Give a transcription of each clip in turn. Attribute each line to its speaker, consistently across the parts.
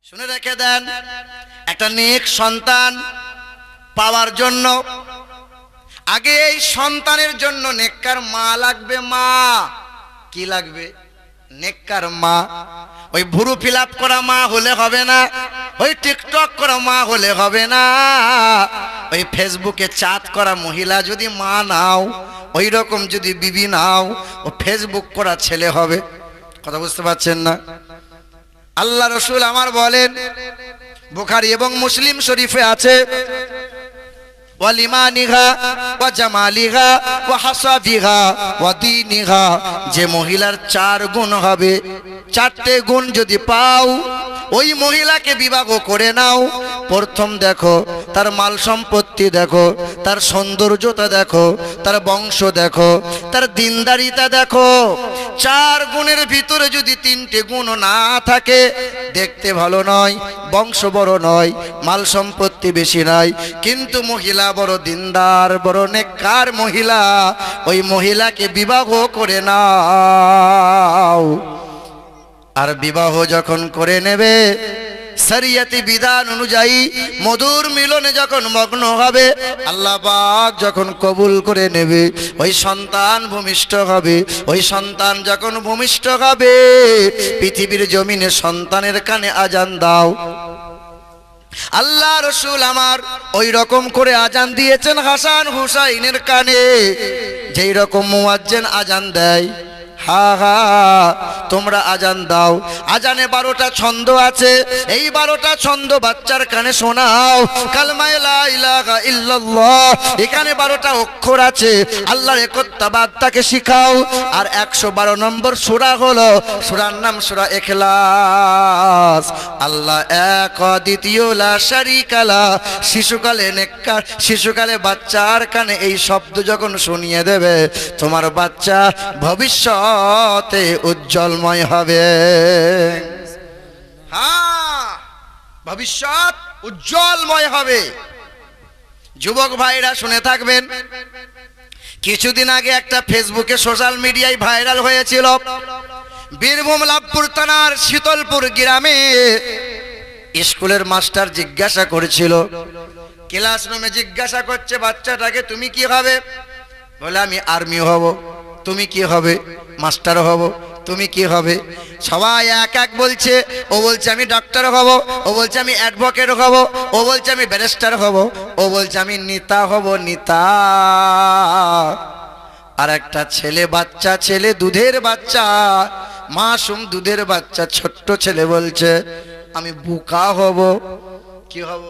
Speaker 1: শুনে রেখে দেন, একটা নেক সন্তান পাওয়ার জন্য আগে এই সন্তানের জন্য নেককার মা লাগবে। মা কি লাগবে? নেককার মা। ওই ভুরু ফিল আপ করা মা হলে হবে না, ওই টিকটক করা মা হলে হবে না, ওই ফেসবুকে চাট করা মহিলা যদি মা নাও, ওই রকম যদি বিবি নাও, ও ফেসবুক করা ছেলে হবে। কথা বুঝতে পারছেন না? আল্লাহ রসুল আমার বলেন, বুখারী এবং মুসলিম শরীফে আছে, ওয়ালিমানিহা ওয়া জামালিহা ওয়া হাসাবিহা ওয়া দীনিহা, যে মহিলার 4 গুণ হবে, 4টে গুণ যদি পাও, ওই মহিলাকে বিবাহ করে নাও। প্রথম দেখো তার মাল সম্পত্তি দেখো, তার সৌন্দর্যতা দেখো, তার বংশ দেখো, তার দিনদারিতা দেখো। 4 গুণের ভিতরে যদি 3টে গুণ না থাকে, দেখতে ভালো নয়, বংশ বড় নয়, মাল সম্পত্তি বেশি নাই, কিন্তু মহিলা বড় দিনদার, বড় নেককার মহিলা, ওই মহিলাকে বিবাহ করে নাও। আর বিবাহ যখন করে নেবে, শরীয়তি বিধান অনুযায়ী মধুর মিলনে যখন মগ্ন হবে, আল্লাহ পাক যখন কবুল করে নেবে, ওই সন্তান ভূমিষ্ঠ হবে। ওই সন্তান যখন ভূমিষ্ঠ হবে, পৃথিবীর জমিনে সন্তানের কানে আজান দাও। আল্লাহ রসুল আমার ওই রকম করে আজান দিয়েছেন হাসান হুসাইনের কানে, যেই রকম মুয়াজ্জিন আজান দেয়। হা হা, তোমরা আজান দাও। আজানে 12টা ছন্দ আছে, এই 12টা ছন্দ বাচ্চার কানে শোনাও। কালমায়ে লা ইলাহা ইল্লাল্লাহ, এখানে 12টা অক্ষর আছে, আল্লাহর একত্ববাদ তাকে শিখাও। আর 112 নম্বর সূরা হলো, সূরার নাম সূরা ইখলাস। আল্লাহ এক, দ্বিতীয়, লা শারীকা লা। শিশুকালে নেককার, শিশুকালে বাচ্চার কানে এই শব্দ যখন শুনিয়ে দেবে, তোমার বাচ্চা ভবিষ্যৎ উজ্জ্বলময় হবে। হ্যাঁ, ভবিষ্যৎ উজ্জ্বলময় হবে। যুবক ভাইরা শুনে থাকবেন, কিছুদিন আগে একটা ফেসবুকে সোশ্যাল মিডিয়ায় ভাইরাল হয়েছিল, বীরভূম লাভপুর থানার শীতলপুর গ্রামে স্কুলের মাস্টার জিজ্ঞাসা করেছিল, ক্লাসরুমে জিজ্ঞাসা করছে বাচ্চাটাকে, তুমি কি হবে? বলে, আমি আর্মি হব। তুমি কি হবে? মাস্টার হব। তুমি কি হবে? সবাই এক এক বলছে। ও বলছে আমি ডাক্তার হব, ও বলছে আমি অ্যাডভোকেট হব, ও বলছে আমি ব্যারিস্টার হব, ও বলছে আমি নেতা হব, নেতা। আর একটা ছেলে, বাচ্চা ছেলে, দুধের বাচ্চা, মাসুম দুধের বাচ্চা, ছোট্ট ছেলে বলছে আমি বোকা হব। কি হব?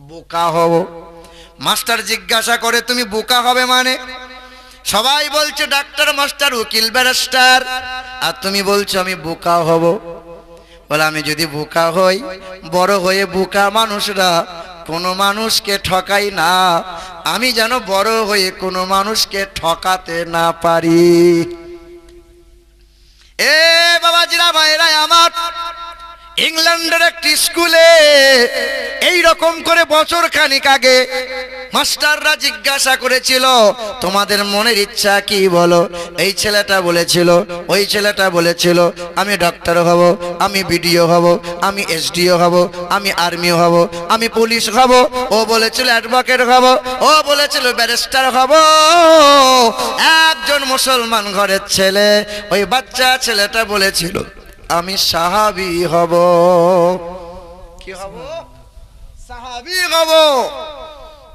Speaker 1: বোকা হব। মাস্টার জিজ্ঞাসা করে, তুমি বোকা হবে মানে? সবাই বলছে ডাক্তার, মাস্টার, উকিল, ব্যারিস্টার, আর তুমি বলছো আমি বোকা হব। বলে, আমি যদি বোকা হই, বড় হয়ে বোকা মানুষরা কোনো মানুষকে ঠকাই না, আমি যেন বড় হয়ে কোনো মানুষকে ঠকাতে না পারি। এ বাবাজিরা, ভাইরা আমার, ইংল্যান্ডের একটি স্কুলে এই রকম করে বছর খানিক আগে মাস্টাররা জিজ্ঞাসা করেছিল, তোমাদের মনের ইচ্ছা কি বলো? এই ছেলেটা বলেছিল, ওই ছেলেটা বলেছিল আমি ডক্টর হব, আমি বিডিও হব, আমি এসডিও হব, আমি আর্মি হব, আমি পুলিশ হব। ও বলেছিল অ্যাডভোকেট হব, ও বলেছিল ব্যারিস্টার হব। একজন মুসলমান ঘরের ছেলে, ওই বাচ্চা ছেলেটা বলেছিল আমি সাহাবী হব। কি হব? সাহাবী হব।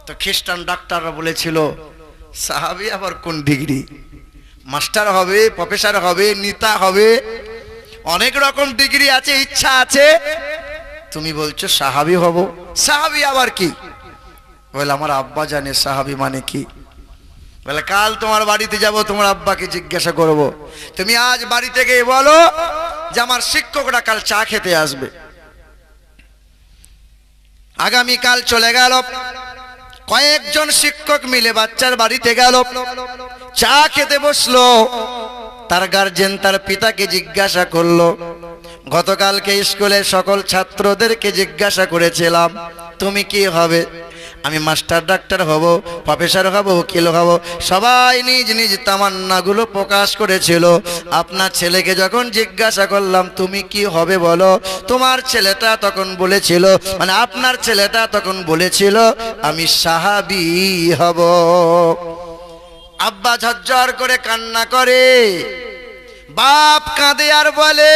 Speaker 1: তো খ্রিস্টান ডাক্তাররা বলেছিল সাহাবী আবার কোন ডিগ্রি? মাস্টার হবে, প্রফেসর হবে, নেতা হবে, অনেক রকম ডিগ্রি আছে, ইচ্ছা আছে, তুমি বলছো সাহাবী হব। সাহাবী আবার কি? বলে, আমার আব্বা জানে সাহাবী মানে কি। বলে, কাল তোমার বাড়িতে যাব, তোমার আব্বাকে জিজ্ঞাসা করব। তুমি আজ বাড়ি থেকে বলো যে আমার শিক্ষকরা কাল চা খেতে আসবে। আগামীকাল চলে গেল, কয়েকজন শিক্ষক মিলে বাচ্চার বাড়িতে গেল, চা খেতে বসলো। তার গার্জেন তার পিতাকে জিজ্ঞাসা করলো, গতকালকে স্কুলের সকল ছাত্রদেরকে জিজ্ঞাসা করেছিলাম তুমি কি হবে? আমি মাস্টার ডাক্তার হব, প্রফেসর হব, উকিল হব। সবাই নিজ নিজ তামান্নাগুলো প্রকাশ করেছিল। আপনার ছেলেকে যখন জিজ্ঞাসা করলাম তুমি কি হবে বলো, তোমার ছেলেটা তখন বলেছিল, মানে আপনার ছেলেটা তখন বলেছিল আমি সাহাবী হব। আব্বা ঝরঝর করে কান্না করে, বাপ কাঁদে আর বলে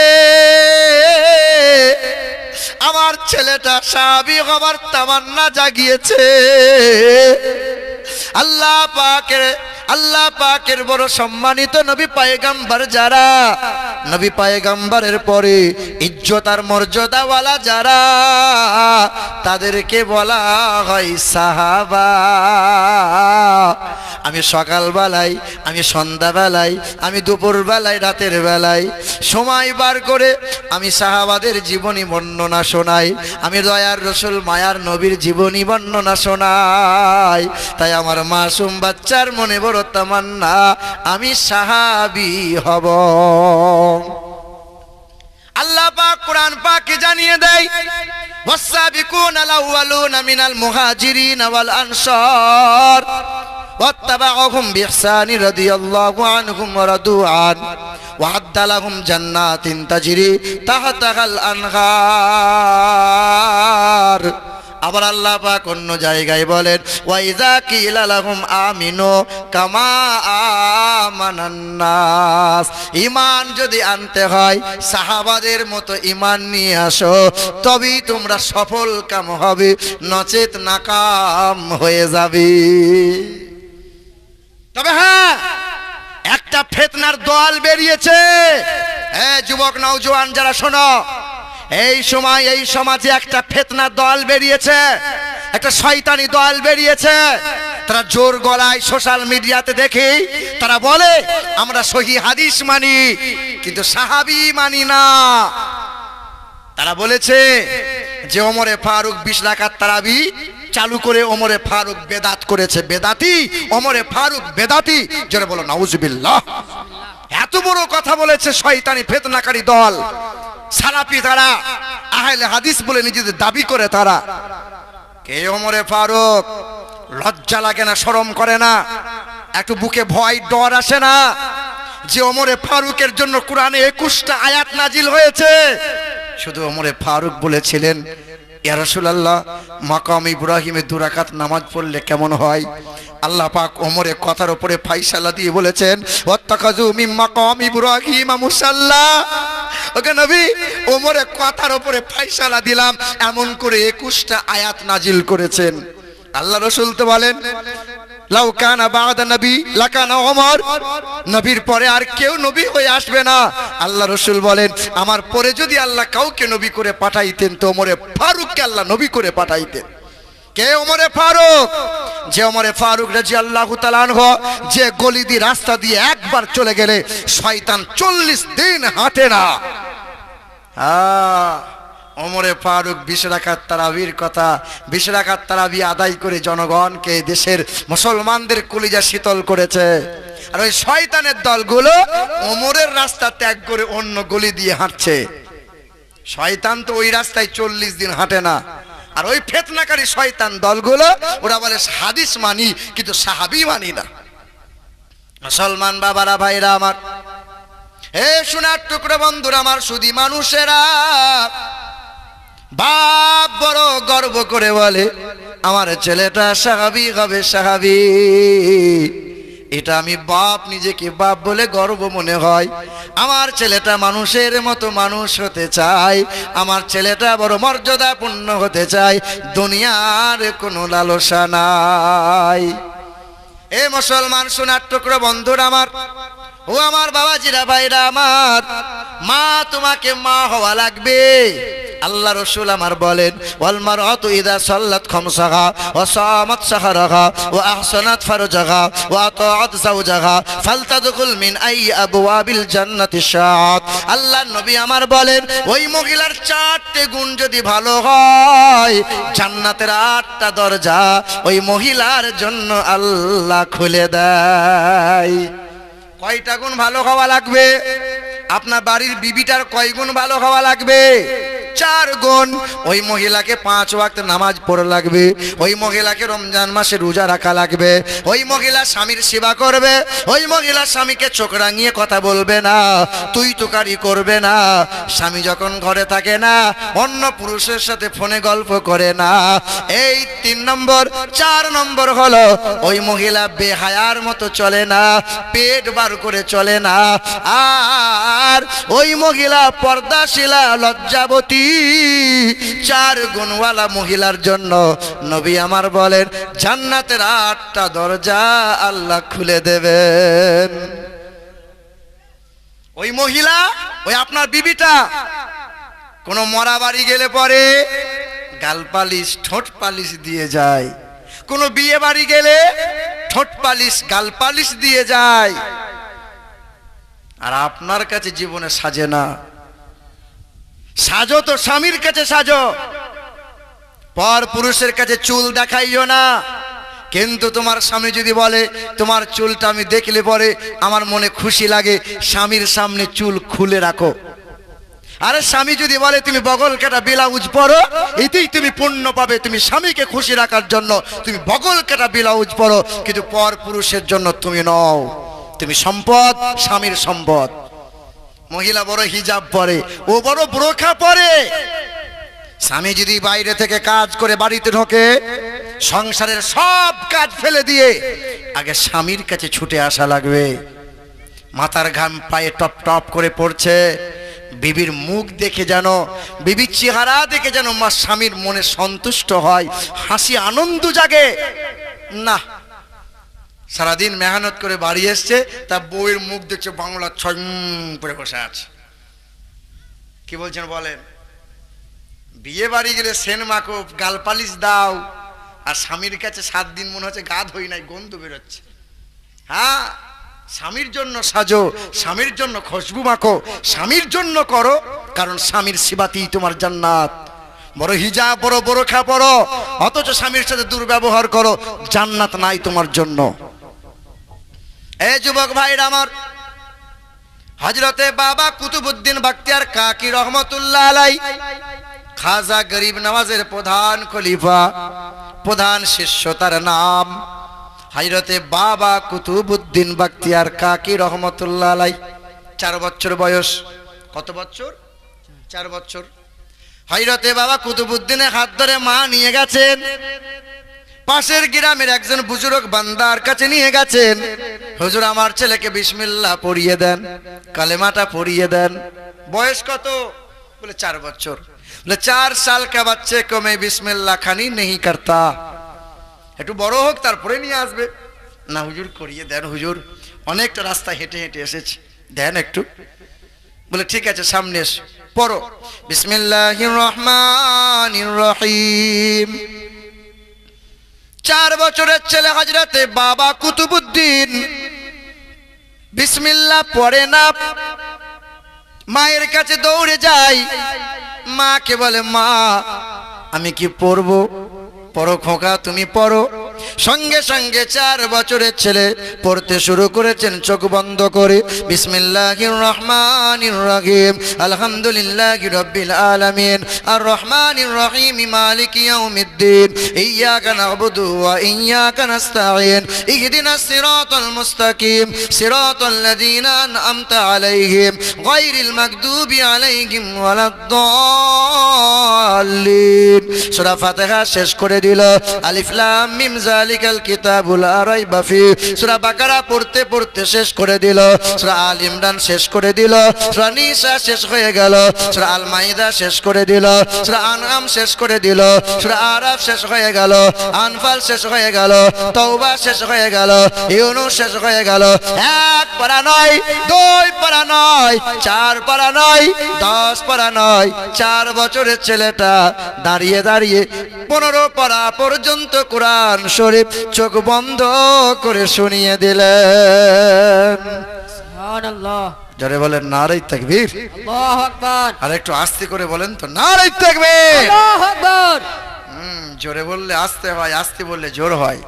Speaker 1: আমার ছেলেটা সাহাবী হবার তামান্না জাগিয়েছে। আল্লাহ পাকের বড় সম্মানিত নবী পয়গম্বর যারা, নবী পয়গম্বরের পরে ইজ্জত আর মর্যাদাওয়ালা যারা, তাদেরকে বলা হয় সাহাবা। আমি সকালবেলায়, আমি সন্ধ্যাবেলায়, আমি দুপুরবেলায়, রাতের বেলায় সময় বার করে আমি সাহাবাদের জীবনী বর্ণনা শোনাই, আমি দয়ার রসুল মায়ার নবীর জীবনী বর্ণনা শোনাই। তাই আমার মাসুম বাচ্চার মনে বড় তামান্না আমি সাহাবী হব। আল্লাহ পাক কোরআন পাকে জানিয়ে দেয় ওয়াসাবিকুনাল আউয়ালুনা মিনাল মুহাজিরিন ওয়াল আনসার ওয়াত্তাবাউহুম বিইহসানি রাদিয়াল্লাহু আনহুম ওয়া রাদু আন ওয়া'আদ্দা লাহুম জান্নাতিন তাজরি তাহতাহাল আনহার। আবার আল্লাহ পাক অন্য জায়গায় বলেন ওয়াইযা কিলা লাহুম আমিনু কামা আমানান নাস, ঈমান যদি আনতে হয় সাহাবাদের মতো ঈমান নিয়ে আসো, তবেই তোমরা সফল কাম হবে, নচেত নাকাম হয়ে যাবে। তবে হ্যাঁ, একটা ফিতনার দল বেরিয়েছে। যুবক নওজোয়ান যারা শোনো, এই সময় এই সমাজে একটা ফিতনার দল বেরিয়েছে, একটা শয়তানি দল বেরিয়েছে। তারা জোর গলায় সোশ্যাল মিডিয়াতে দেখি তারা বলে আমরা সহিহ হাদিস মানি, কিন্তু সাহাবী মানি না। তারা বলেছে যে ওমরে ফারুক 20 রাকাত তারাবি চালু করে ওমরে ফারুক বেদাত করেছে, বেদাতি ওমরে ফারুক বেদাতি। জোরে বলো নাউজুবিল্লাহ। এত বড় কথা বলেছে শয়তানি ফিতনাকারী দল সালাফি, তারা আহলে হাদিস বলে নিজেদের দাবি করে। তারা কে ওমরে ফারুক? লজ্জা লাগে না, শরম করে না, একটু বুকে ভয় ডর আসে না যে ওমরে ফারুকের জন্য কোরআনে 21টা আয়াত নাজিল হয়েছে? শুধু ওমরে ফারুক বলেছিলেন ইয়া রাসূলুল্লাহ মাকাম ইব্রাহিমে 2 রাকাত নামাজ পড়লে কেমন হয়? আল্লাহ পাক ওমরের কথার উপরে ফায়সালা দিয়ে বলেছেন ওয়াত্তাখাযু মিন মাকাম ইব্রাহিম মুসাল্লা। ওকে নবী, ওমরের কথার উপরে ফায়সালা দিলাম, এমন করে 21টা আয়াত নাজিল করেছেন। আল্লাহ রাসূল তো বলেন লাউ কানা বা'দা নবী লাকানা ওমর, নবীর পরে আর কেউ নবী হয়ে আসবে না। আল্লাহ রাসূল বলেন আমার পরে যদি আল্লাহ কাউকে নবী করে পাঠাইতেন তো ওমরে ফারুককে আল্লাহ নবী করে পাঠাইতেন। কে ওমরে ফারুক? যে ওমরে ফারুক রাদিয়াল্লাহু তাআলা আনহু যে গলি দিয়ে রাস্তা দিয়ে একবার চলে গেলে শয়তান 40 দিন হাঁটে না। ওমরে ফারুক 20 রাকাত তারাবির কথা, 20 রাকাত তারাবি আদায় করে জনগণকে, দেশের মুসলমানদের কলিজা শীতল করেছে। আর ওই শয়তানের দলগুলো ওমরের রাস্তা ত্যাগ করে অন্য গলি দিয়ে হাঁটছে। শয়তান তো ওই রাস্তায় 40 দিন হাঁটে না। আর ওই ফিতনাকারী শয়তান দলগুলো ওরা বলে হাদিস মানি কিন্তু সাহাবী মানি না। মুসলমান বাবারা, ভাইরা আমার, সোনার টুকরো বন্ধুরা আমার, শুধু মানুষেরা বাপ বড় গর্ব করে বলে আমার ছেলেটা সাহাবী হবে, সাহাবী। এটা আমি বাপ নিজেকে বাপ বলে গর্ব মনে হয়। আমার ছেলেটা মানুষের মতো মানুষ হতে চায়, আমার ছেলেটা বড় মর্যাদাপূর্ণ হতে চায়, দুনিয়ার কোনো লালসা নাই। এ মুসলমান সোনার টুকরো বন্ধুরা আমার, ও আমার বাবাজিরা, ভাইরা আমার, মা তোমাকে মা হওয়া লাগবে। আল্লাহ রাসূল আমার বলেন ওয়াল মারআতু ইযা সাল্লাত খামসাহা ওয়া সামাত সাহরাহা ওয়া আহসানাত ফারজাহা ওয়া আতাআত যাওজাহা ফালতাদখুল মিন আই আবওয়াবিল জান্নাতি শাআত। আল্লাহর নবী আমার বলেন ওই মহিলার 4টে গুণ যদি ভালো হয়, জান্নাতের 8টা দরজা ওই মহিলার জন্য আল্লাহ খুলে দেয়। কয়টা গুণ ভালো হওয়া লাগবে? আপনার বাড়ির বিবিটার কয় গুণ ভালো হওয়া লাগবে? 4 গুণ। ওই মহিলাকে 5 ওয়াক্ত নামাজ পড়া লাগবে, ওই মহিলাকে রমজান মাসে রোজা রাখা লাগবে, ওই মহিলা স্বামীর সেবা করবে, ওই মহিলা স্বামীকে চোখ রাঙিয়ে কথা বলবে না, তুই তুকারি করবে না, স্বামী যখন ঘরে থাকে না অন্য পুরুষের সাথে ফোনে গল্প করে না। এই 3 নম্বর। 4 নম্বর হলো ওই মহিলা বেহায়ার মতো চলে না, পেট বার করে চলে না। আর ওই মহিলা পর্দাশীলা, লজ্জাবতী। 4 গুণওয়ালা মহিলার জন্য নবী আমার বলেন জান্নাতের 8টা দরজা আল্লাহ খুলে দেবেন। ওই মহিলা, ওই আপনার বিবিটা কোনো মরা বাড়ি গেলে পরে গাল পালিশ, ঠোঁট পালিশ দিয়ে যায়। কোনো বিয়ে বাড়ি গেলে ঠোঁট পালিশ, গাল পালিশ দিয়ে যায়। আর আপনার কাছে জীবনে সাজে না। সাজো তো স্বামীর কাছে সাজো, পর পুরুষের কাছে চুল দেখাইও না। কিন্তু তোমার স্বামী যদি বলে তোমার চুলটা আমি দেখলে পরে আমার মনে খুশি লাগে, স্বামীর সামনে চুল খুলে রাখো। আরে স্বামী যদি বলে তুমি বগল কাটা ব্লাউজ পরো, এতেই তুমি পুণ্য পাবে, তুমি স্বামীকে খুশি রাখার জন্য তুমি বগল কাটা ব্লাউজ পরো, কিন্তু পর পুরুষের জন্য তুমি নও। তুমি সম্পদ, স্বামীর সম্পদ। মহিলা বড় হিজাব পরে, ও বড় বোরখা পরে। স্বামী যদি বাইরে থেকে কাজ করে বাড়িতে ঢোকে, সংসারের সব কাজ ফেলে দিয়ে আগে স্বামীর কাছে ছুটে আসা লাগবে। মাথার ঘাম পায়ে টপ টপ করে পড়ছে, বিবির মুখ দেখে যেন, বিবির চেহারা দেখে যেন মা স্বামীর মনে সন্তুষ্ট হয়, হাসি আনন্দ জাগে। না, সারাদিন মেহনত করে বাড়ি এসছে, তা বউয়ের মুখ দেখছে বাংলা ছয় করে বসে আছে। কি বলছেন বলেন? বিয়ে বাড়ি গেলে সেন মাখো, গাল পালিশ দাও, আর স্বামীর কাছে 7 দিন মনে হচ্ছে গা ধুই নাই, গন্ধ বেরোচ্ছে। হ্যাঁ, স্বামীর জন্য সাজো, স্বামীর জন্য খুশবু মাখো, স্বামীর জন্য করো, কারণ স্বামীর সেবাতেই তোমার জান্নাত। বড় হিজাব, বড় বোরখা পরো, অথচ স্বামীর সাথে দুর্ব্যবহার করো, জান্নাত নাই তোমার জন্য। এই যুবক ভাইরা আমার, হযরতে বাবা কুতুবউদ্দিন বখতিয়ার কাকি রহমতুল্লাহ আলাই, খাজা গরিব নওয়াজের প্রধান খলিফা, প্রধান শিষ্য, তার নাম হযরতে বাবা কুতুবউদ্দিন বখতিয়ার কাকি রহমতুল্লাহ আলাই। 4 বছর বয়স। কত বছর? 4 বছর। হযরতে বাবা কুতুবউদ্দিনের হাত ধরে মা নিয়ে গেছেন, পাশের গ্রামের একজন বুজুর্গ বান্দার কাছে নিয়ে গেছেন। হুজুর আমার ছেলেকে বিসমিল্লাহ পড়িয়ে দেন, কালেমাটা পড়িয়ে দেন। বয়স কত? বলে 4 বছর। বলে 4 साल का बच्चे को मैं बिस्मिल्लाह खानी नहीं करता। একটু বড় হোক তারপরে নিয়ে আসবে। না হুজুর করিয়ে দেন হুজুর, অনেকটা রাস্তা হেঁটে হেঁটে এসেছি, দেন একটু। বলে ঠিক আছে, সামনে এসো, পড়ো বিসমিল্লাহির রহমানির রহিম। 4 বছরের ছেলে হযরতে বাবা কুতুবউদ্দিন বিসমিল্লাহ পড়ে না, মায়ের কাছে দৌড়ে যায়। মাকে বলে মা আমি কি পড়বো? পড়ো খোকা, তুমি পড়ো। সঙ্গে সঙ্গে 4 বছরের ছেলে পড়তে শুরু করেছেন চোখ বন্ধ করে। বিসমিল্লাহির রহমানির রহিম, আলহামদুলিল্লাহি রাব্বিল আলামিন, আর রহমানির রহিম, মালিকি ইয়াউমিদ্দিন, ইয়্যাকা না'বুদু ওয়া ইয়্যাকা নাস্তাঈন, ইহদিনাস সিরাতাল মুস্তাকিম, সিরাতাল লাযীনা আন'আমতা আলাইহিম, গায়রিল মাগদুবি আলাইহিম ওয়ালাদ-দাল্লিন। সূরা ফাতিহা শেষ করে দিল। আলিফ লাম মিম যালিকাল কিতাবুল লা রাইবা ফি। সূরা বাকারা পড়তে পড়তে শেষ করে দিল। সূরা আল ইমরান শেষ করে দিল। সূরা নিসা শেষ হয়ে গেল। সূরা আল মাইদা শেষ করে দিল। সূরা আনআম শেষ করে দিল। সূরা আরাফ শেষ হয়ে গেল। আনফাল শেষ হয়ে গেল। তাওবা শেষ হয়ে গেল। ইউনূস শেষ হয়ে গেল। 1 পারা নয়, 2 পারা নয়, 4 পারা নয়, 10 পারা নয়। 4 বছরের ছেলেটা দাঁড়িয়ে দাঁড়িয়ে 15 পারা পর্যন্ত কোরআন শরীফ চোখ বন্ধ করে শুনিয়ে দিলেন।
Speaker 2: সুবহানাল্লাহ।
Speaker 1: জোরে বলেন নারে তাকবীর।
Speaker 2: আল্লাহু আকবার।
Speaker 1: আর একটু আস্তে করে বলেন তো নারে তাকবীর।
Speaker 2: আল্লাহু আকবার।
Speaker 1: জোরে বললে আস্তে হয়, আস্তে বললে জোর হয়।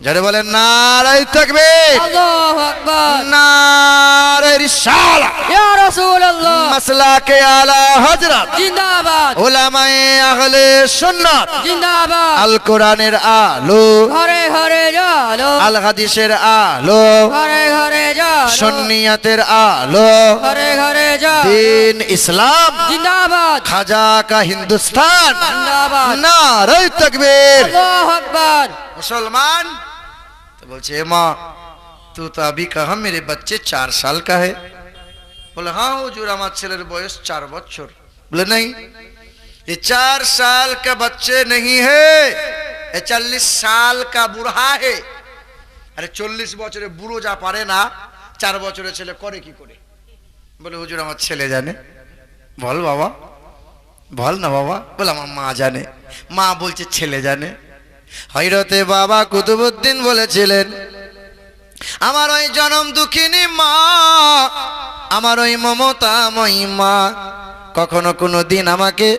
Speaker 1: যারা বলেন নারায়ে তাকবীর,
Speaker 2: আল্লাহু আকবার,
Speaker 1: নারায়ে রিসালাত,
Speaker 2: ইয়া রাসূলুল্লাহ,
Speaker 1: মাসলাকে আলা হযরত,
Speaker 2: জিন্দাবাদ,
Speaker 1: উলামায়ে আহলে সুন্নাত,
Speaker 2: জিন্দাবাদ,
Speaker 1: আল কোরআনের আলো,
Speaker 2: ঘরে ঘরে জালো,
Speaker 1: আল হাদিসের আলো,
Speaker 2: ঘরে ঘরে জালো,
Speaker 1: সুন্নিয়াতের আলো,
Speaker 2: ঘরে ঘরে জালো,
Speaker 1: দিন ইসলাম,
Speaker 2: জিন্দাবাদ,
Speaker 1: খাজা কা হিন্দুস্তান,
Speaker 2: জিন্দাবাদ,
Speaker 1: नारे तकबीर।
Speaker 2: আল্লাহু আকবার।
Speaker 1: मुसलमान तो बोलছে माँ तू तो अभी कहा मेरे बच्चे 4 साल का है। बोले हाँ हुजूर আমার ছেলের বয়স 4 বছর। बोले नहीं ये 4 साल का बच्चे नहीं है, ये 40 साल का बूढ़ा है। अरे 40 বছরের বুড়ো যা পারে না 4 বছরের ছেলে করে কি করে? বলে হুজুর আমার ছেলে জানে। বল বাবা, বল না বাবা। বলে আমার মা জানে। মা বলছে ছেলে জানে। হযরতে বাবা কুতুবউদ্দিন বলেছিলেন আমার ওই জনম দুঃখিনী মা, আমার ওই মমতাময়ী মা কখনো কোনো দিন আমাকে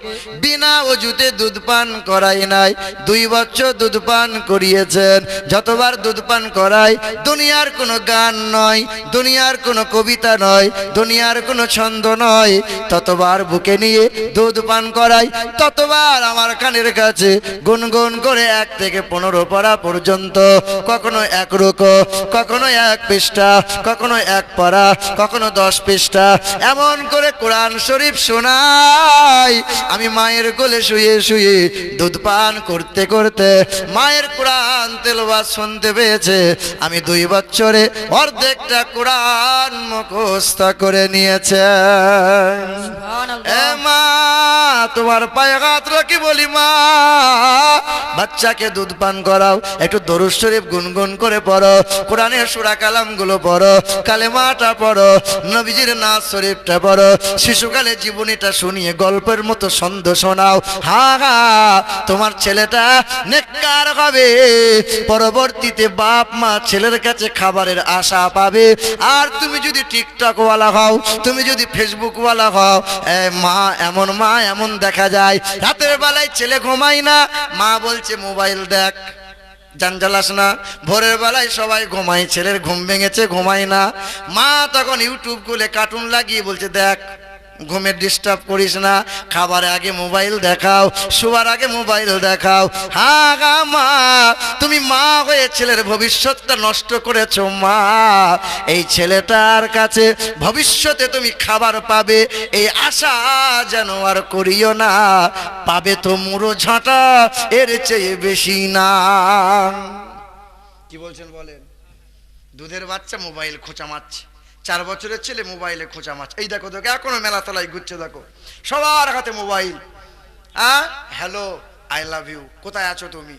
Speaker 1: বিনা ওযুতে দুধ পান করাই নাই। 2 বছর দুধ পান করিয়েছেন। যতবার দুধ পান করাই দুনিয়ার কোনো গান নয়, দুনিয়ার কোনো কবিতা নয়, দুনিয়ার কোনো ছন্দ নয়, ততবার বুকে নিয়ে দুধ পান করাই, ততবার আমার কানের কাছে গুনগুন করে 1 থেকে 15 পারা পর্যন্ত, কখনো 1 রুকু, কখনো 1 পৃষ্ঠা, কখনো 1 পারা, কখনো 10 পৃষ্ঠা, এমন করে কোরআন শরীফ শোনাই। আমি মায়ের কোলে শুয়ে শুয়ে দুধ পান করতে করতে মায়ের কোরআন তেলাওয়াত শুনতে পেয়েছে। আমি 2 বছরে অর্ধেকটা কোরআন মুখস্থ করে নিয়েছে। এ মা তোমার পায়ে হাত রাখি বলি মা, বাচ্চাকে দুধ পান করাও, একটু দরুদ শরীফ গুনগুন করে পড়ো, কোরআনের সূরা কালামগুলো পড়ো, কালেমাটা পড়ো, নবীজির নাজ শরীফটা পড়ো, শিশুকালে জীবনীটা শুনিয়ে গল্পের মতো ছন্দ শোনাও। হা হা তোমার ছেলেটা নেককার হবে, পরবর্তীতে বাপ মা ছেলের কাছে খাবারের আশা পাবে। আর তুমি যদি টিকটক ওয়ালা হও, তুমি যদি ফেসবুক ওয়ালা হও, মা এমন মা এমন দেখা যায় রাতের বেলায় ছেলে ঘুমায় না, মা বলছে মোবাইল দেখ, জানজালাস না। ভোরের বেলায় সবাই ঘুমায়, ছেলের ঘুম ভেঙেছে ঘুমায় না, মা তখন ইউটিউব খুলে কার্টুন লাগিয়ে বলছে দেখ, ঘুমে ডিস্টার্ব করিস না, খাবার আগে মোবাইল দেখাও, শোয়ার আগে মোবাইল দেখাও। হ্যাঁ গা মা, তুমি মা হয়ে ছেলের ভবিষ্যৎটা নষ্ট করেছো মা। এই ছেলেটার কাছে ভবিষ্যতে তুমি খাবার পাবে এই আশা যেন আর করিও না, পাবে তো মুড়ো ঝাঁটা, এর চেয়ে বেশি না। কি বলছেন বলেন? দুধের বাচ্চা মোবাইল খোঁচা মারছে, 4 বছরের ছেলে মোবাইলে খোঁচা মাছ। এই দেখো দেখো এখনো মেলা তলায় ঘুরছে, দেখো সবার হাতে mobile. Hello I love you, কোথায় আছো তুমি?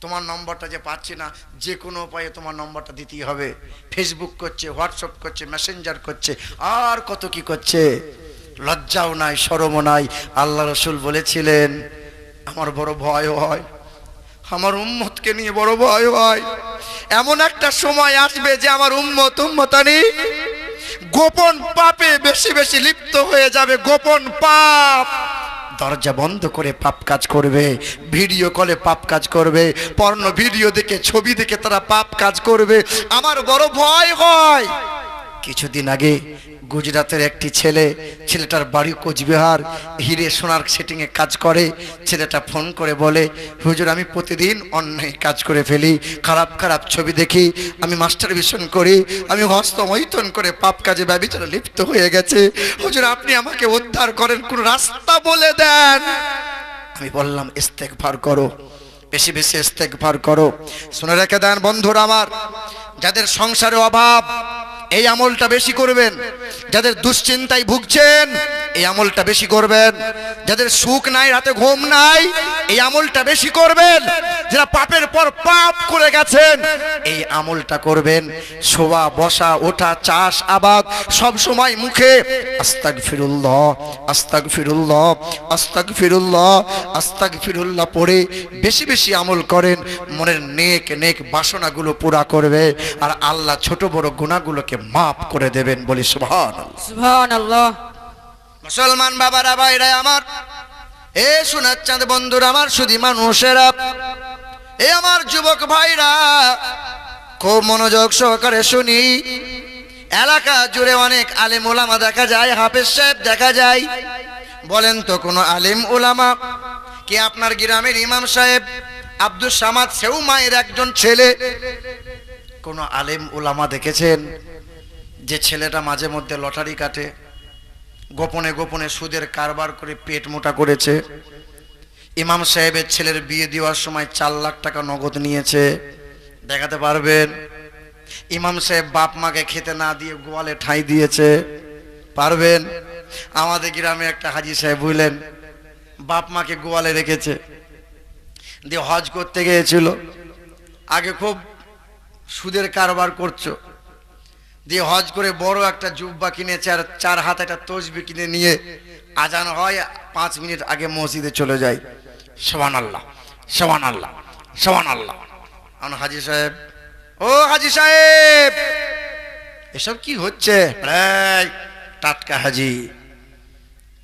Speaker 1: তোমার নম্বরটা যে পাচ্ছি না, যে কোনো উপায়ে তোমার নম্বরটা দিতেই হবে। ফেসবুক করছে, হোয়াটসঅ্যাপ করছে, মেসেঞ্জার করছে, আর কত কি করছে। লজ্জাও নাই, শরমও নাই। আল্লাহ রসুল বলেছিলেন আমার বড় ভয় হয়, আমার উম্মতকে নিয়ে বড় ভয় হয়। এমন একটা সময় আসবে যে আমার উম্মতানি গোপন পাপে বেশি বেশি লিপ্ত হয়ে যাবে। গোপন পাপ, দরজা বন্ধ করে পাপ কাজ করবে, ভিডিও কলে পাপ কাজ করবে, পর্ন ভিডিও দেখে ছবি দেখে তারা পাপ কাজ করবে। আমার বড় ভয় হয়। কিছুদিন আগে গুজরাতের একটি ছেলেটার বাড়ি কোচবিহার, হিরে সোনার সেটিংয়ে কাজ করে। ছেলেটা ফোন করে বলে হুজুর আমি প্রতিদিন অন্যায় কাজ করে ফেলি, খারাপ খারাপ ছবি দেখি, আমি মাস্টারবেশন করি, আমি হস্তমৈথুন করে পাপ কাজে ব্যভিচারে লিপ্ত হয়ে গেছে। হুজুর আপনি আমাকে উদ্ধার করেন, কোন রাস্তা বলে দেন। আমি বললাম ইস্তেগফার করো, বেশি বেশি ইস্তেগফার করো। শুনে রেখে দেন বন্ধুরা আমার, যাদের সংসারে অভাব এই আমলটা বেশি করবেন। যাদের দুশ্চিন্তায় ভুগছেন এই আমলটা বেশি করবেন। যাদের সুখ নাই, রাতে ঘুম নাই, এই আমলটা বেশি করবেন। যারা পাপের পর পাপ করে গেছেন এই আমলটা করবেন। শোয়া বসা ওঠা চাষ আবাদ সব সময় মুখে আস্তাগফিরুল্লাহ আস্তাগফিরুল্লাহ আস্তাগফিরুল্লাহ আস্তাগফিরুল্লাহ পড়ে বেশি বেশি আমল করেন। মনের নেক নেক বাসনাগুলো পুরা করবে, আর আল্লাহ ছোট বড় গুনাহগুলোকে মাফ করে দেবেন। বলি সুবহানাল্লাহ
Speaker 2: সুবহানাল্লাহ।
Speaker 1: মুসলমান বাবারা ভাইরা আমার, এ সোনার চাঁদ বন্ধুরা আমার, শুধু মানুষেরা এ আমার যুবক ভাইরা, খুব মনোযোগ সহকারে শুনি। এলাকা জুড়ে অনেক আলেম ওলামা দেখা যায়, হাফেজ সাহেব দেখা যায়। বলেন তো কোন আলেম ওলামা কি আপনার গ্রামের ইমাম সাহেব আব্দুল সামাদ সেও মায়ের একজন ছেলে? কোন আলেম ওলামা দেখেছেন যে ছেলেটা মাঝে মধ্যে লটারি কাটে, গোপনে গোপনে সুদের কারবার করে পেট মোটা করেছে? ইমাম সাহেবের ছেলের বিয়ে দেওয়ার সময় 4 লাখ টাকা নগদ নিয়েছে, দেখাতে পারবেন? ইমাম সাহেব বাপ মাকে খেতে না দিয়ে গোয়ালে ঠাঁই দিয়েছে, পারবেন? আমাদের গ্রামে একটা হাজি সাহেব বুঝলেন, বাপ মাকে গোয়ালে রেখেছে, দিয়ে হজ করতে গিয়েছিল। আগে খুব সুদের কারবার করছো, দিয়ে হজ করে বড় একটা জুব্বা কিনেছে আর 4 হাত একটা তসবি কিনে নিয়ে আজান হয় 5 মিনিট আগে মসজিদে চলে যায়। সুবহানাল্লাহ, সুবহানাল্লাহ, সুবহানাল্লাহ। হাজি সাহেব, ও হাজি সাহেব, এসব কি হচ্ছে? এই টাটকা হাজি,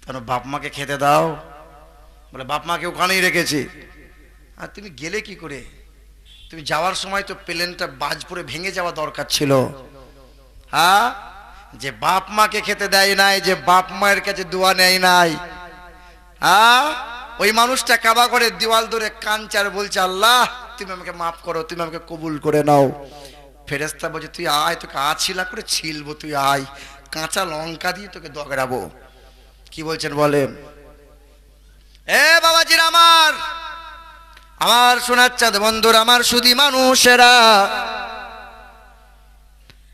Speaker 1: কেন বাপ মাকে খেতে দাও? বলে বাপ মাকে ওখানেই রেখেছি। আর তুমি গেলে কি করে? তুমি যাওয়ার সময় তো প্লেনটা বাজ পড়ে ভেঙে যাওয়া দরকার ছিল। হ্যাঁ, যে বাপ মাকে খেতে দেয় নাই, যে বাপ মায়ের কাছে দোয়া নেয় নাই, হ্যাঁ, ওই মানুষটা কাবা করে দেওয়াল ধরে কাঞ্চার বলছে, আল্লাহ তুমি আমাকে মাফ করো, তুমি আমাকে কবুল করে নাও। ফেরেশতা বলছে, তুই আয়, তোকে আছিলা করে ছিলবো, তুই আয়, কাঁচা লঙ্কা দিয়ে তোকে দগড়াবো। কি বলছেন বলেন? এ বাবাজির আমার, আমার সোনার চাঁদ বন্ধুরা, আমার সুধী মানুষেরা,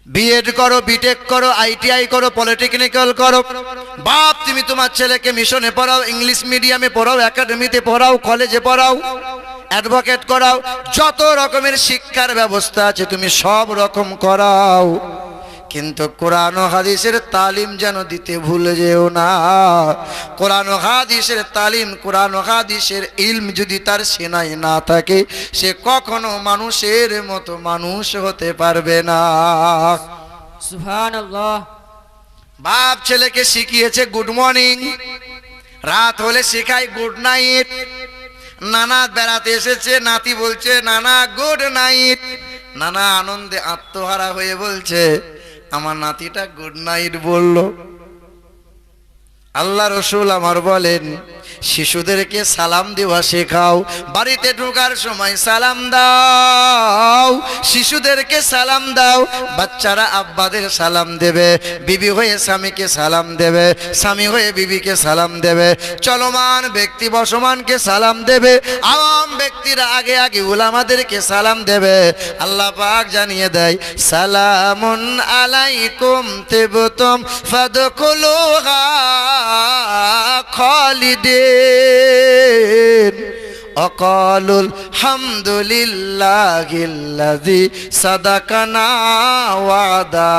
Speaker 1: বিএড করো, বিটেক করো, আইটিআই করো, পলিটেকনিক্যাল করো, বাপ তুমি তোমার ছেলেকে মিশনে পড়াও, ইংলিশ মিডিয়ামে পড়াও, একাডেমিতে পড়াও, কলেজে পড়াও, অ্যাডভোকেট করাও, যত রকমের শিক্ষার ব্যবস্থা আছে তুমি সব রকম করাও, কিন্তু কোরআন ও হাদিসের তালিম যেন দিতে ভুলে যেও না। কোরআন ও হাদিসের তালিম, কোরআন ও হাদিসের ইলম যদি তার সেনায় না থাকে, সে কখনো মানুষের মতো মানুষ হতে পারবে না।
Speaker 2: সুবহানাল্লাহ।
Speaker 1: বাপ ছেলেকে শিখিয়েছে গুড মর্নিং, রাত হলে শেখায় গুড নাইট। নানা বেড়াতে এসেছে, নাতি বলছে নানা গুড নাইট। নানা আনন্দে আত্মহারা হয়ে বলছে, আমার নাতিটা গুড নাইট বললো। আল্লাহ রসুল আমার বলেন, শিশুদেরকে সালাম দেওয়া শেখাও, বাড়িতে ঢোকার সময় সালাম দাও, শিশুদেরকে সালাম দাও। বাচ্চারা আব্বাদের সালাম দেবে, বিবি হয়ে স্বামীকে সালাম দেবে, স্বামী হয়ে বিবিকে সালাম দেবে, চলমান ব্যক্তি বসমানকে সালাম দেবে, আওয়াম ব্যক্তিরা আগে আগে উলামাদেরকে সালাম দেবে। আল্লাহ পাক জানিয়ে দেয়, সালামুন আলাইকুম তিবতুম ফাদখুলুহা খালিদিন অকালুল হামদুলিল্লাহিল্লাযী সাদাকানা ওয়াদা।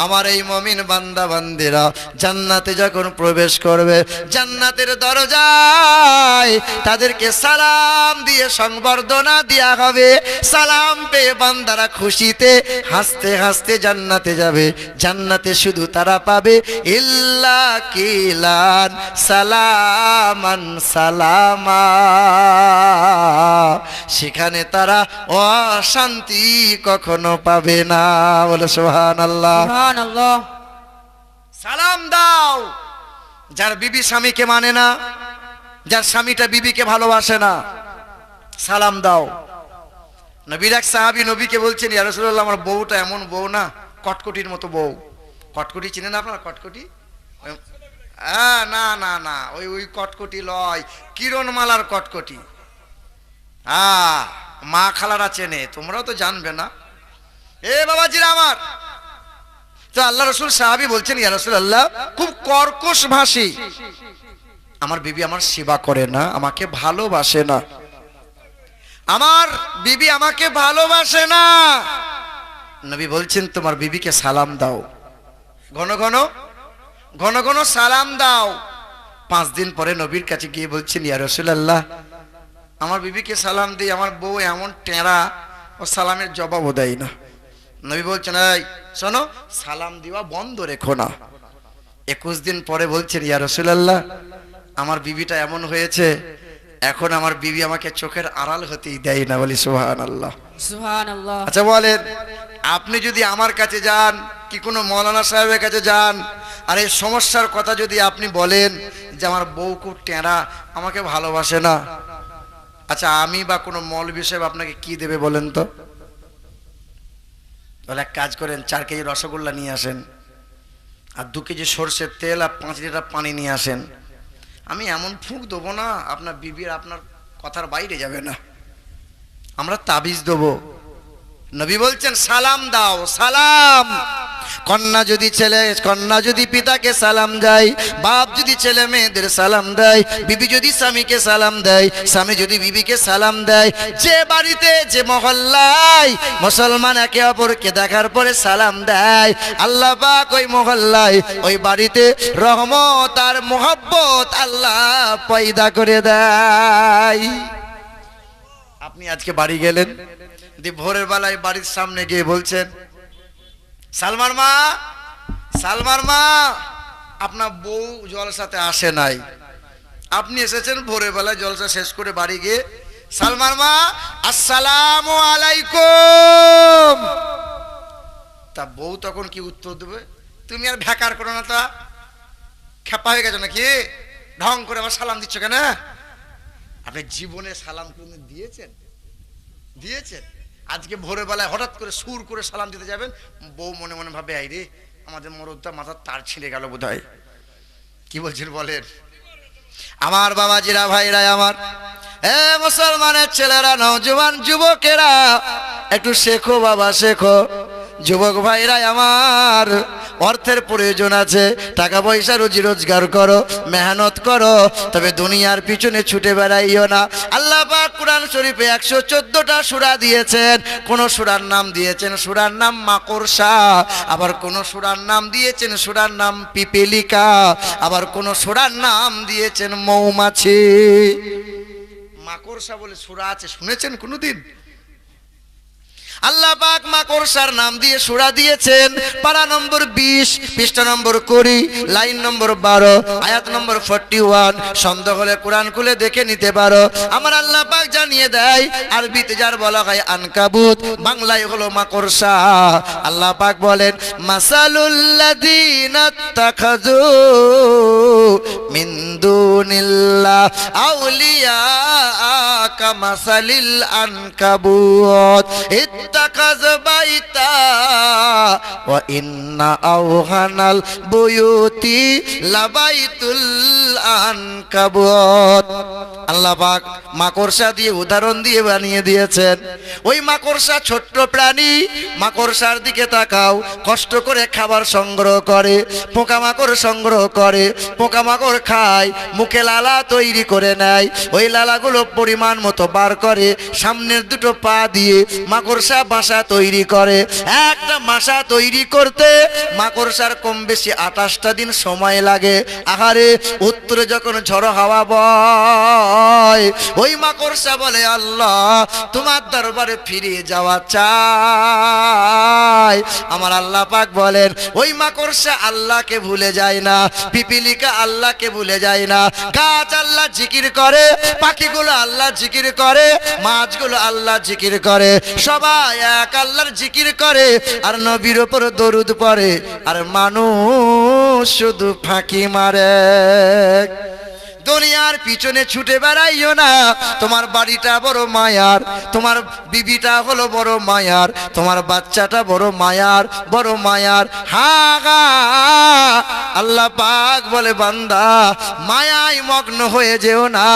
Speaker 1: আমার এই মুমিন বান্দা বান্দিরা জান্নাতে যখন প্রবেশ করবে, জান্নাতের দরজায় তাদেরকে সালাম দিয়ে সংবর্ধনা দেয়া হবে। সালাম পেয়ে বান্দারা খুশিতে হাসতে হাসতে জান্নাতে যাবে। জান্নাতে শুধু তারা পাবে ইল্লা কিলান সালামান সালামা, সেখানে তারা অশান্তি কখনো পাবে না। বলে সুবহানাল্লাহ,
Speaker 2: সুবহানাল্লাহ।
Speaker 1: সালাম দাও। যার বিবি স্বামীকে মানে না, যার স্বামীটা বিবিকে ভালোবাসে না, সালাম দাও। নবীর এক সাহাবী নবীকে বলছেন, ইয়া রাসূলুল্লাহ, আমার বউটা এমন বউ না, কটকটির মতো বউ। কটকটি চিনেন আপনারা? কটকটি, না না না, ওই ওই কটকটি লয়, কিরণমালার কটকটি। মা খালারা চেনে, তোমরাও তো জানবে না। এ বাবাজিরা আমার, তো আল্লাহ রসুল সাহাবী বলছেন, ইয়া রাসূলুল্লাহ, খুব কর্কশ ভাষী, আমার বিবি আমার সেবা করে না, আমাকে ভালোবাসে না, আমার বিবি আমাকে ভালোবাসে না। নবী বলছেন, তোমার বিবিকে সালাম দাও, ঘন ঘন ঘন ঘন সালাম দাও। 5 দিন পরে নবীর কাছে গিয়ে বলছেন, ইয়া রাসূলুল্লাহ, আমার বিবিকে সালাম দিই, আমার বউ এমন টেরা, ও সালামের জবাবও দেয় না। নবী বলছেন, এই শোনো, সালাম দেওয়া বন্ধ রেখো না। 21 দিন পরে বলছেন, ইয়া রাসূলুল্লাহ, আমার বিবিটা এমন হয়েছে, এখন আমার বিবি আমাকে চোখের আড়াল হতেই দেয় না, বলি সুবহানাল্লাহ।
Speaker 2: সুবহানাল্লাহ।
Speaker 1: আচ্ছা বলেন, আপনি যদি আমার কাছে যান কি কোনো মৌলানা সাহেবের কাছে যান, আর এই সমস্যার কথা যদি আপনি বলেন যে আমার বউ খুব টেঁড়া, আমাকে ভালোবাসে না, আচ্ছা আমি বা কোনো মৌলবি সাহেব আপনাকে কি দেবে বলেন তো? তাহলে এক কাজ করেন, 4 কেজি রসগোল্লা নিয়ে আসেন, আর 2 কেজি সর্ষের তেল, আর 5 লিটার পানি নিয়ে আসেন। আমি এমন ফুঁক দেবো না, আপনার বিবির আপনার কথার বাইরে যাবে না। আমরা তাবিজ দেবো। নবী বলছেন সালাম দাও, সালাম। কন্যা যদি পিতাকে সালাম দেয়, বাপ যদি ছেলে মেয়েদের সালাম দেয়, বিবি যদি স্বামীকে সালাম দেয়, স্বামী যদি বিবিকে সালাম দেয়, যে বাড়িতে যে মহল্লায় মুসলমান একে অপরকে দেখার পরে সালাম দেয়, আল্লাহ পাক ওই মহল্লায় ওই বাড়িতে রহমত আর মোহব্বত আল্লাহ পয়দা করে দেয়। আপনি আজকে বাড়ি গেলেন, ভোরের বেলায় বাড়ির সামনে গিয়ে বলছেন, সালমার মা আপনার বউ জলসাতে আসে নাই, আপনি এসেছেন ভোরের বেলায় জলসা শেষ করে বাড়ি গিয়ে, সালমার মা আসসালামু আলাইকুম। তা বউ তখন কি উত্তর দেবে? তুমি আর ভ্যাকার করো না, তা খেপা হয়ে গেছো নাকি? ঢং করে আবার সালাম দিচ্ছ কেন? আপনি জীবনে সালাম কোনদিন দিয়েছেন? আজকে ভোরের বেলায় হঠাৎ করে সুর করে সালাম দিতে যাবেন, বউ মনে মনে ভাবে, আই রে আমাদের মরদটা মাথার তার ছিঁড়ে গেল বোধহয়। কি বলছেন বলেন? আমার বাবাজিরা, ভাইরা আমার, মুসলমানের ছেলেরা, নওজোয়ান যুবকেরা, একটু শেখো বাবা, শেখো। যুবক ভাইরা আমার, অর্থের প্রয়োজন আছে, টাকা পয়সা রুজি রোজগার করো, মেহনত করো, তবে দুনিয়ার পিছনে ছুটে বেড়াইও না। আল্লাহ পাক কুরআন শরীফে 114টা সূরা দিয়েছেন। কোন সূরার নাম দিয়েছেন সূরার নাম মাকড়সা, আবার কোন সূরার নাম দিয়েছেন সূরার নাম পিপীলিকা, আবার কোন সূরার নাম দিয়েছেন মৌমাছি। মাকড়সা বলে সূরা আছে, শুনেছেন কোনদিন? আল্লাহ পাক মাকড়সার নাম দিয়ে সূরা দিয়েছেন। পারা নম্বর 20, পৃষ্ঠা নম্বর 20, লাইন নম্বর 12, আয়াত নম্বর 41। সন্দেহ হলে কোরআন খুলে দেখে নিতে পারো। আমার আল্লাহ পাক জানিয়ে দেয়, আরবিতে যার বলা হয় আনকাবুত, বাংলায় হলো মাকড়সা। আল্লাহ পাক বলেন, মাসালুল লাযিনা তাখাযু মিন দুনিল্লাহ আউলিয়া কামাসালিল আনকাবুত ইত্তাখায বাইতা ওয়া ইন্না আওহানাল বুয়ুতি লাবাইতুল আনকাবুত। আল্লাহ পাক মাকড়সা দিয়ে উদাহরণ দিয়ে বানিয়ে দিয়েছেন। ওই মাকড়সা ছোট্ট প্রাণী, মাকড়সার দিকে তাকাও, কষ্ট করে খাবার সংগ্রহ করে, পোকামাকড় সংগ্রহ করে, পোকামাকড় খায়, মুখে লালা তৈরি করে নেয়, ওই লালাগুলো পরিমাণ মতো বার করে, সামনের দুটো পা দিয়ে মাকড়সা বাসা তৈরি করে। একটা বাসা তৈরি করতে মাকড়সার কম বেশি 28টা দিন সময় লাগে। আহারে, উত্তরে যখন ঝড়ো হাওয়া বয়, ওই মাকড়সা বলে, আল্লাহ তোমার দরবারে ফিরে যাওয়া চাই। আমার আল্লাহ পাক বলেন, ওই মাকড়সা আল্লাহকে ভুলে যায় না, পিপীলিকা আল্লাহকে ভুলে যায় না। গাছ আল্লাহ জিকির করে, পাখিগুলো আল্লাহ জিকির করে, মাছগুলো আল্লাহ জিকির করে, সবাই এক আল্লাহর জিকির করে, আর নবীর উপর দরুদ পড়ে, আর মানুষ শুধু ফাঁকি মারে। দুনিয়ার পিছনে ছুটে বেড়াইও না। তোমার বাড়িটা বড় মায়ার, তোমার বিবিটা হলো বড় মায়ার, তোমার বাচ্চাটা বড় মায়ার, বড় মায়ার। হা আল্লাহ পাক বলে, বান্দা মায়ায় মগ্ন হয়ে যেও না,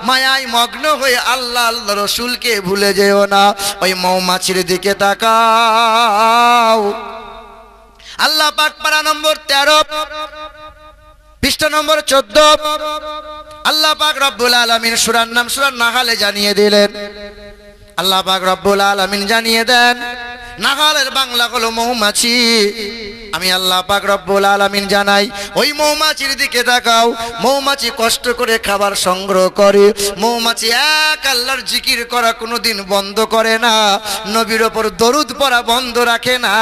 Speaker 1: মায়ায় মগ্ন হয়ে আল্লাহ আল্লাহ রসুলকে ভুলে যেও না। ওই মৌমাছির দিকে তাকাও। আল্লাহ পাক পারা নম্বর 13, পৃষ্ঠা নম্বর 14, আল্লাহ পাক রব্বুল আলামিন সূরার নাম সূরা নাহালে জানিয়ে দিলেন। আল্লাহ পাক রব্বুল আলামিন জানিয়ে দেন, নাহালের বাংলা হলো মৌমাছি, আমি আল্লাহ পাক রব্বুল আলামিন জানাই, ওই মৌমাছির দিকে তাকাও। মৌমাছি কষ্ট করে খাবার সংগ্রহ করে, মৌমাছি এক আল্লাহর জিকির করা কোনোদিন বন্ধ করে না, নবীর ওপর দরুদ পড়া বন্ধ রাখে না।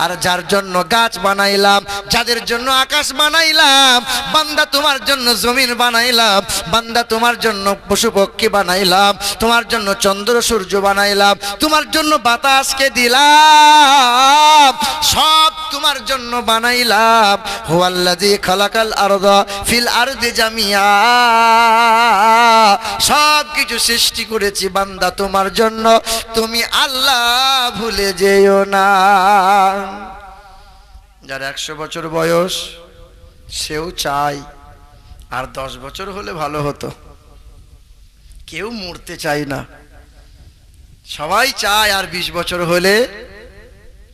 Speaker 1: আর যার জন্য গাছ বানাইলাম, যাদের জন্য আকাশ বানাইলাম, বান্দা তোমার জন্য জমিন বানাইলাম, বান্দা তোমার জন্য পশু পক্ষী বানাইলাম, তোমার জন্য চন্দ্র সূর্য বানাইলাম, তোমার জন্য বাতাসকে দিলাম, সব তোমার জন্য বানাইলাম। হুয়াল্লাযী খালাকাল আরদা ফিল আরদি জামিয়া, সব কিছু সৃষ্টি করেছি বান্দা তোমার জন্য, তুমি আল্লাহ ভুলে যেও না। যার 100 বছর বয়স সেও চায় আর 10 বছর হলে ভালো হতো। কেউ মরতে চায় না, সবাই চায় আর 20 বছর হলে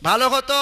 Speaker 1: ভালো হতো।